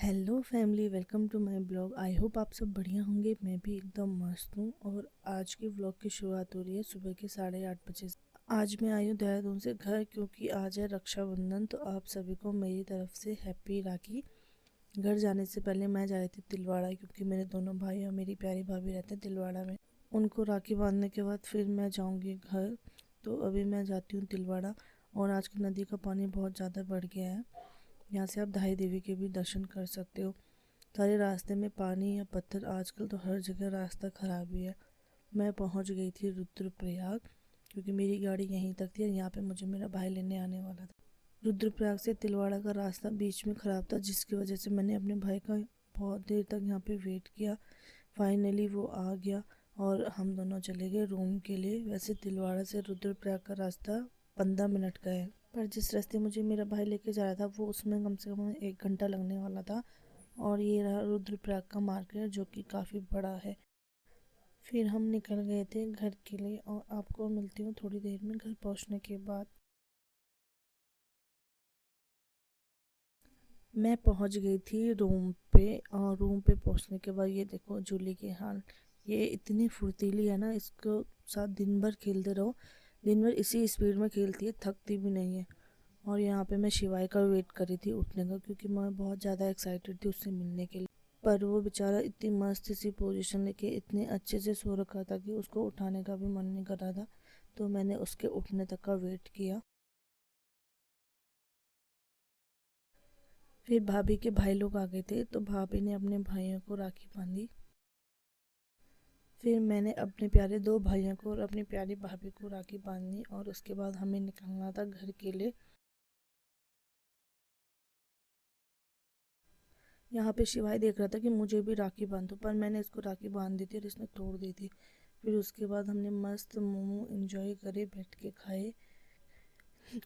Hello family, welcome to my blog. I hope आप सब बढ़िया होंगे। मैं भी एकदम मस्त हूँ। और आज की व्लॉग की शुरुआत हो रही है सुबह के 8:30 बजे से। आज मैं आई हूँ देहरादून से घर, क्योंकि आज है रक्षाबंधन। तो आप सभी को मेरी तरफ से हैप्पी राखी। घर जाने से पहले मैं जा रही थी तिलवाड़ा, क्योंकि मेरे दोनों भाई और मेरी प्यारी भाभी रहते हैं तिलवाड़ा में। उनको राखी बांधने के बाद फिर मैं जाऊँगी घर। तो अभी मैं जाती हूँ तिलवाड़ा। और आज की नदी का पानी बहुत ज़्यादा बढ़ गया है। यहाँ से आप धाई देवी के भी दर्शन कर सकते हो। सारे रास्ते में पानी या पत्थर, आजकल तो हर जगह रास्ता खराब ही है। मैं पहुँच गई थी रुद्रप्रयाग, क्योंकि मेरी गाड़ी यहीं तक थी और यहाँ पे मुझे मेरा भाई लेने आने वाला था। रुद्रप्रयाग से तिलवाड़ा का रास्ता बीच में ख़राब था, जिसकी वजह से मैंने अपने भाई का बहुत देर तक यहाँ पे वेट किया। फाइनली वो आ गया और हम दोनों चले गए रूम के लिए। वैसे तिलवाड़ा से रुद्रप्रयाग का रास्ता 15 मिनट का है, पर जिस रास्ते मुझे मेरा भाई लेके जा रहा था वो उसमें कम से कम 1 घंटा लगने वाला था। और ये रहा रुद्रप्रयाग का मार्केट, जो कि काफ़ी बड़ा है। फिर हम निकल गए थे घर के लिए, और आपको मिलती हूँ थोड़ी देर में घर पहुँचने के बाद। मैं पहुँच गई थी रूम पे, और रूम पे पहुँचने के बाद ये देखो जूली की हाल। ये इतनी फुर्तीली है ना, इसको साथ दिन भर खेलते रहो। दिन भर इसी स्पीड में खेलती है, थकती भी नहीं है। और यहाँ पे मैं शिवाय का वेट कर रही थी उठने का, क्योंकि मैं बहुत ज़्यादा एक्साइटेड थी उससे मिलने के लिए। पर वो बेचारा इतनी मस्त सी पोजीशन लेके इतने अच्छे से सो रखा था कि उसको उठाने का भी मन नहीं कर रहा था। तो मैंने उसके उठने तक का वेट किया। फिर भाभी के भाई लोग आ गए थे, तो भाभी ने अपने भाइयों को राखी बांधी। फिर मैंने अपने प्यारे दो भाइयों को और अपनी प्यारी भाभी को राखी बांधी, और उसके बाद हमें निकलना था घर के लिए। यहाँ पे शिवाय देख रहा था कि मुझे भी राखी बांधो, पर मैंने इसको राखी बांध दी थी और इसने तोड़ दी थी। फिर उसके बाद हमने मस्त मोमो एंजॉय करे, बैठ के खाए।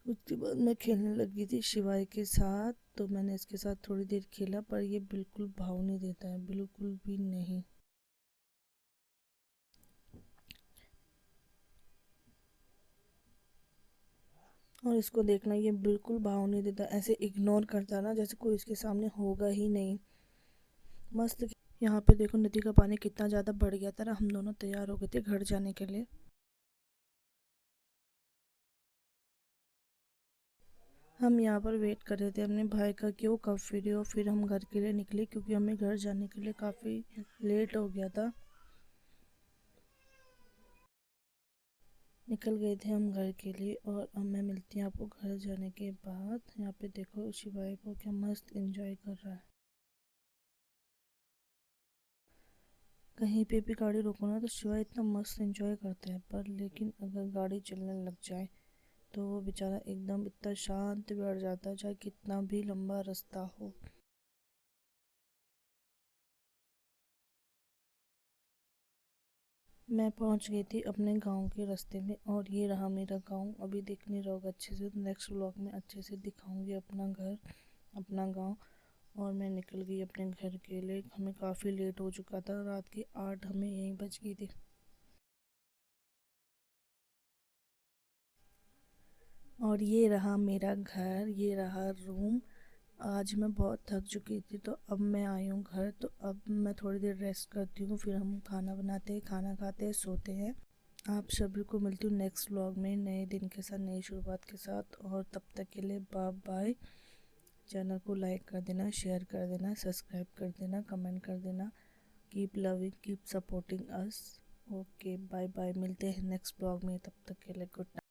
उसके बाद मैं खेलने लगी थी शिवाय के साथ। तो मैंने इसके साथ थोड़ी देर खेला, पर ये बिल्कुल भाव नहीं देता है, बिल्कुल भी नहीं। और इसको देखना, ये बिल्कुल भाव नहीं देता, ऐसे इग्नोर करता ना जैसे कोई इसके सामने होगा ही नहीं। मस्त। यहाँ पे देखो नदी का पानी कितना ज़्यादा बढ़ गया था ना। हम दोनों तैयार हो गए थे घर जाने के लिए। हम यहाँ पर वेट कर रहे थे अपने भाई का कि वो कब फ्री हो, फिर हम घर के लिए निकले, क्योंकि हमें घर जाने के लिए काफ़ी लेट हो गया था। निकल गए थे हम घर के लिए, और अब मैं मिलती हूँ आपको घर जाने के बाद। यहाँ पे देखो शिवाय को क्या मस्त एंजॉय कर रहा है। कहीं पे भी गाड़ी रोको ना तो शिवाय इतना मस्त एंजॉय करते हैं, पर लेकिन अगर गाड़ी चलने लग जाए तो वो बेचारा एकदम इतना शांत बैठ जाता है, चाहे कितना भी लंबा रास्ता हो। मैं पहुंच गई थी अपने गांव के रास्ते में, और ये रहा मेरा गांव। अभी देख नहीं रहोगे अच्छे से, तो नेक्स्ट व्लॉग में अच्छे से दिखाऊंगी अपना घर, अपना गांव। और मैं निकल गई अपने घर के लिए। हमें काफ़ी लेट हो चुका था, रात की 8 हमें यहीं बज गई थी। और ये रहा मेरा घर, ये रहा रूम। आज मैं बहुत थक चुकी थी, तो अब मैं आई हूँ घर। तो अब मैं थोड़ी देर रेस्ट करती हूँ, फिर हम खाना बनाते हैं, खाना खाते हैं, सोते हैं। आप सभी को मिलती हूँ नेक्स्ट व्लॉग में नए दिन के साथ, नई शुरुआत के साथ। और तब तक के लिए बाय बाय। चैनल को लाइक कर देना, शेयर कर देना, सब्सक्राइब कर देना, कमेंट कर देना। Keep loving, keep supporting us. Okay, bye bye. मिलते हैं नेक्स्ट ब्लॉग में, तब तक के लिए गुड नाइट।